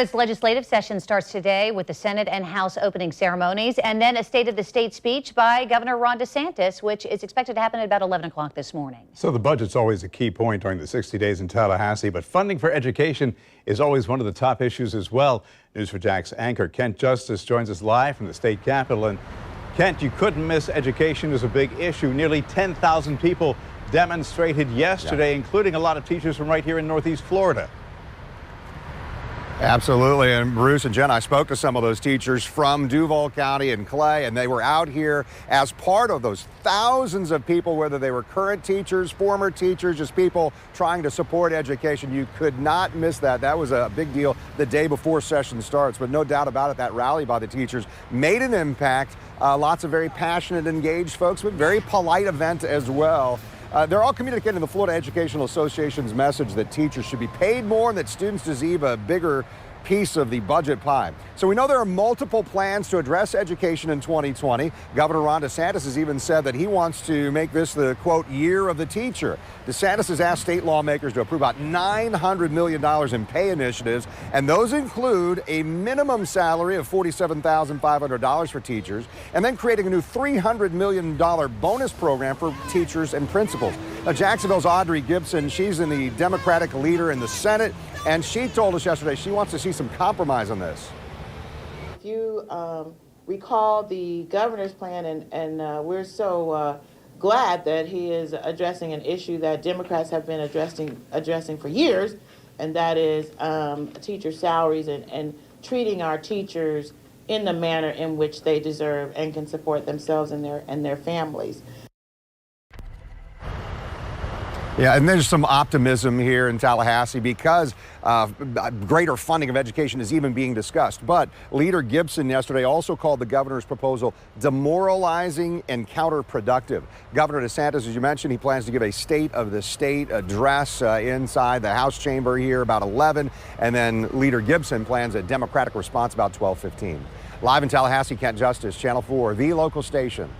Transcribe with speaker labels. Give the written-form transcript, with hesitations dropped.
Speaker 1: Florida's legislative session starts today with the Senate and House opening ceremonies and then a State of the State speech by Governor Ron DeSantis, which is expected to happen at about 11 o'clock this morning.
Speaker 2: So the budget's always a key point during the 60 days in Tallahassee, but funding for education is always one of the top issues as well. News4JAX anchor Kent Justice joins us live from the state capitol. And Kent, you couldn't miss education as a big issue. Nearly 10,000 people demonstrated yesterday, including a lot of teachers from right here in Northeast Florida.
Speaker 3: Absolutely. And Bruce and Jen, I spoke to some of those teachers from Duval County and Clay, and they were out here as part of those thousands of people, whether they were current teachers, former teachers, just people trying to support education. You could not miss that. That was a big deal the day before session starts. But no doubt about it, that rally by the teachers made an impact. Lots of very passionate, engaged folks, but very polite event as well. They're all communicating the Florida Educational Association's message that teachers should be paid more and that students deserve a bigger piece of the budget pie. So we know there are multiple plans to address education in 2020. Governor Ron DeSantis has even said that he wants to make this the, quote, year of the teacher. DeSantis has asked state lawmakers to approve about $900 million in pay initiatives, and those include a minimum salary of $47,500 for teachers, and then creating a new $300 million bonus program for teachers and principals. Now, Jacksonville's Audrey Gibson, she's in the Democratic leader in the Senate, and she told us yesterday she wants to see some compromise on this.
Speaker 4: If you recall the governor's plan, and we're so glad that he is addressing an issue that Democrats have been addressing for years, and that is teacher salaries and treating our teachers in the manner in which they deserve and can support themselves and their families.
Speaker 3: Yeah, and there's some optimism here in Tallahassee because greater funding of education is even being discussed. But Leader Gibson yesterday also called the governor's proposal demoralizing and counterproductive. Governor DeSantis, as you mentioned, he plans to give a State of the State address inside the House chamber here about 11. And then Leader Gibson plans a Democratic response about 12:15. Live in Tallahassee, Kent Justice, Channel 4, the local station.